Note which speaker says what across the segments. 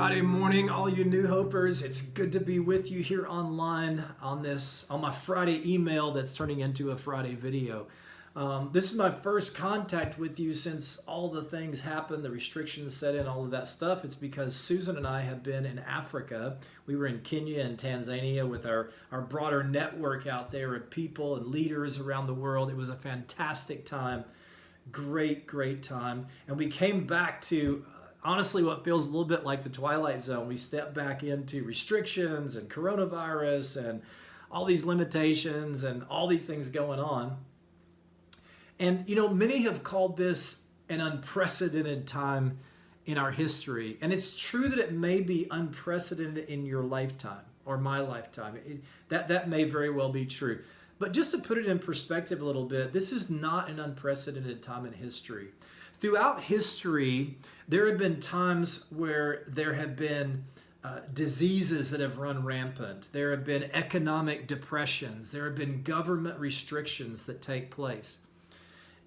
Speaker 1: Friday morning, all you New Hopers. It's good to be with you here online on my Friday email that's turning into a Friday video. This is my first contact with you since all the things happened, the restrictions set in, all of that stuff. It's because Susan and I have been in Africa. We were in Kenya and Tanzania with our broader network out there of people and leaders around the world. It was a fantastic time. Great time. And we came back to honestly what feels a little bit like the Twilight Zone. We stepped back into restrictions and coronavirus and all these limitations and all these things going on. And many have called this an unprecedented time in our history. And it's true that it may be unprecedented in your lifetime or my lifetime. That may very well be true. But just to put it in perspective a little bit, this is not an unprecedented time in history. Throughout history, there have been times where there have been diseases that have run rampant. There have been economic depressions. There have been government restrictions that take place.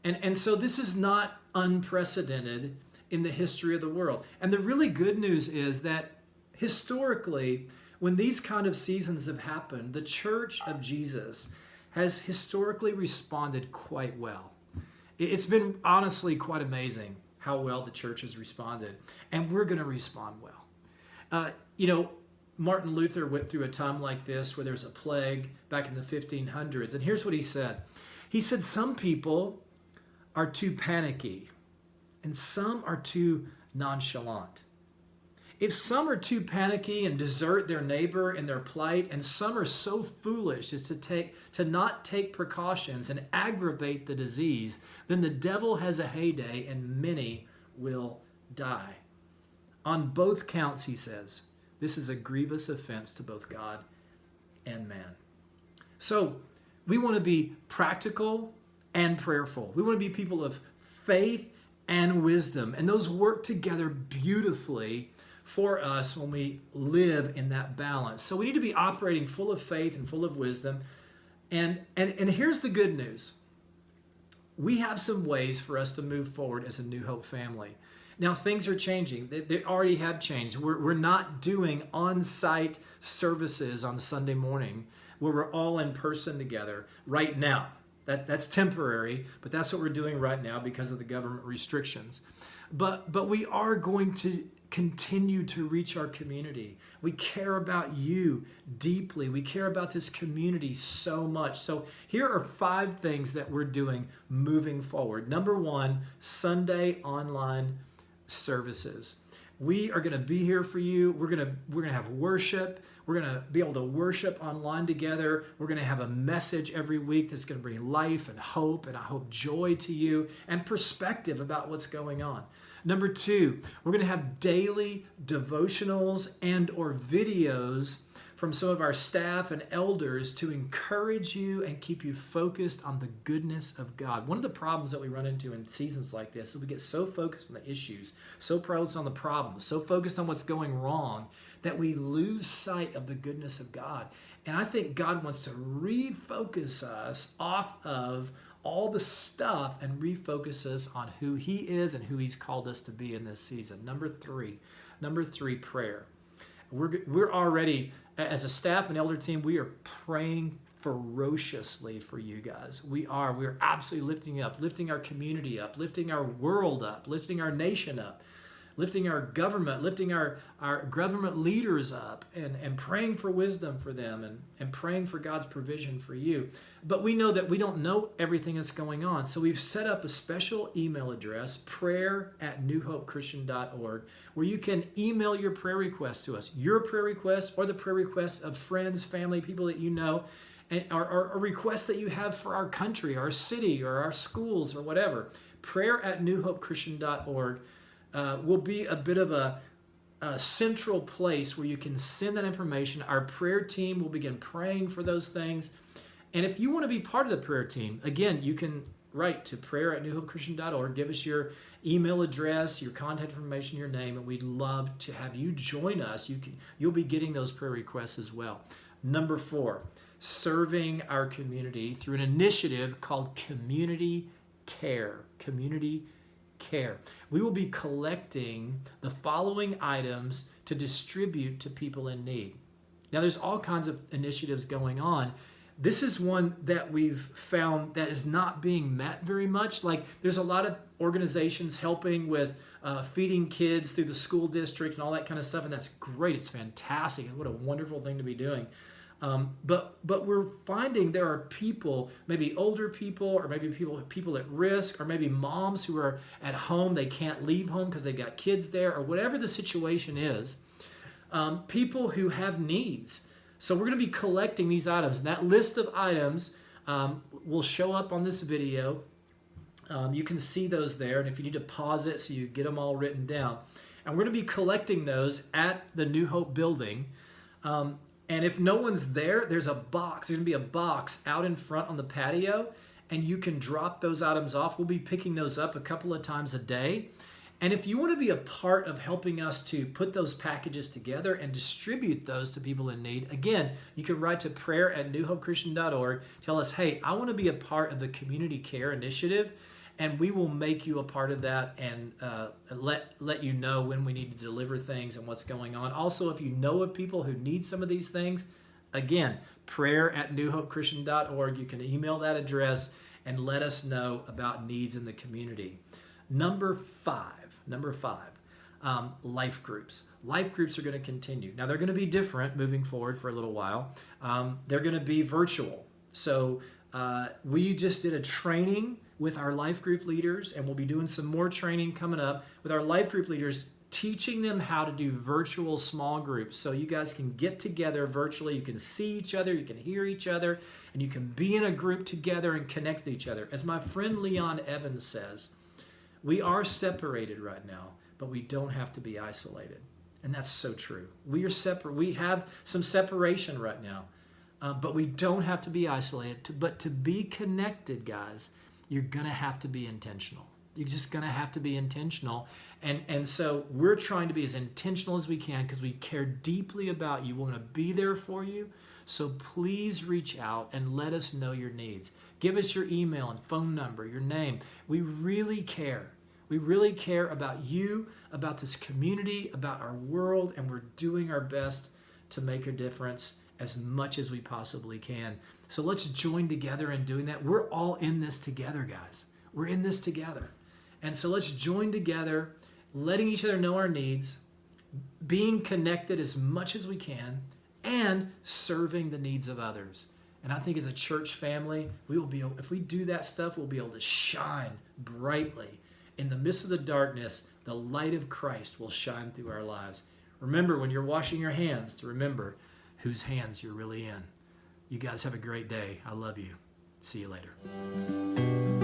Speaker 1: And so this is not unprecedented in the history of the world. And the really good news is that historically, when these kind of seasons have happened, the Church of Jesus has historically responded quite well. It's been honestly quite amazing how well the church has responded, and we're going to respond well. Martin Luther went through a time like this where there was a plague back in the 1500s, and here's what he said. He said, some people are too panicky, and some are too nonchalant. If some are too panicky and desert their neighbor in their plight, and some are so foolish as to not take precautions and aggravate the disease, then the devil has a heyday and many will die. On both counts, he says, this is a grievous offense to both God and man. So we want to be practical and prayerful. We want to be people of faith and wisdom, and those work together beautifully for us when we live in that balance. So we need to be operating full of faith and full of wisdom. And here's the good news. We have some ways for us to move forward as a New Hope family. Now, things are changing. They already have changed. We're not doing on-site services on Sunday morning where we're all in person together right now. That's temporary, but that's what we're doing right now because of the government restrictions. But we are going to continue to reach our community. We care about you deeply. We care about this community so much. So here are 5 things that we're doing moving forward. Number 1, Sunday online services. We are going to be here for you. We're going to have worship. We're going to be able to worship online together. We're going to have a message every week that's going to bring life and hope, and I hope joy to you and perspective about what's going on. Number 2, we're going to have daily devotionals and or videos from some of our staff and elders to encourage you and keep you focused on the goodness of God. One of the problems that we run into in seasons like this is we get so focused on the issues, so focused on the problems, so focused on what's going wrong that we lose sight of the goodness of God. And I think God wants to refocus us off of all the stuff and refocus us on who He is and who He's called us to be in this season. Number three, prayer. We're already, as a staff and elder team, we are praying ferociously for you guys. We're absolutely lifting our community up, lifting our world up, lifting our nation up, lifting our government, lifting our government leaders up, and praying for wisdom for them and praying for God's provision for you. But we know that we don't know everything that's going on. So we've set up a special email address, prayer@newhopechristian.org, where you can email your prayer requests to us, your prayer requests or the prayer requests of friends, family, people that you know, and or requests that you have for our country, our city, or our schools, or whatever. Prayer@newhopechristian.org will be a bit of a central place where you can send that information. Our prayer team will begin praying for those things. And if you want to be part of the prayer team, again, you can write to prayer@newhopechristian.org. Give us your email address, your contact information, your name, and we'd love to have you join us. You'll be getting those prayer requests as well. Number 4, serving our community through an initiative called Community Care. Community Care. We will be collecting the following items to to distribute to people in need. Now, there's all kinds of initiatives going on. This is one that we've found that is not being met very much. Like, there's a lot of organizations helping with feeding kids through the school district and all that kind of stuff, and that's great. It's fantastic. What a wonderful thing to be doing. But we're finding there are people, maybe older people, or maybe people at risk, or maybe moms who are at home. They can't leave home because they've got kids there, or whatever the situation is. People who have needs. So we're going to be collecting these items. And that list of items will show up on this video. You can see those there. And if you need to pause it so you get them all written down. And we're going to be collecting those at the New Hope building. And if no one's there, there's a box. There's going to be a box out in front on the patio. And you can drop those items off. We'll be picking those up a couple of times a day. And if you want to be a part of helping us to put those packages together and distribute those to people in need, again, you can write to prayer@newhopechristian.org. Tell us, hey, I want to be a part of the community care initiative, and we will make you a part of that and let you know when we need to deliver things and what's going on. Also, if you know of people who need some of these things, again, prayer@newhopechristian.org. You can email that address and let us know about needs in the community. Number five, life groups. Life groups are going to continue. Now, they're going to be different moving forward for a little while. They're going to be virtual. So we just did a training with our life group leaders, and we'll be doing some more training coming up with our life group leaders, teaching them how to do virtual small groups. So you guys can get together virtually. You can see each other, you can hear each other, and you can be in a group together and connect with each other. As my friend Leon Evans says, we are separated right now, but we don't have to be isolated. And that's so true. We are separate. We have some separation right now, but we don't have to be isolated. But to be connected, guys, you're going to have to be intentional. You're just going to have to be intentional. And so we're trying to be as intentional as we can because we care deeply about you. We want to be there for you. So please reach out and let us know your needs. Give us your email and phone number, your name. We really care. We really care about you, about this community, about our world, and we're doing our best to make a difference as much as we possibly can. So let's join together in doing that. We're all in this together, guys. We're in this together. And so let's join together, letting each other know our needs, being connected as much as we can, and serving the needs of others. And I think as a church family, we will be, if we do that stuff, we'll be able to shine brightly. In the midst of the darkness, the light of Christ will shine through our lives. Remember, when you're washing your hands, to remember whose hands you're really in. You guys have a great day. I love you. See you later.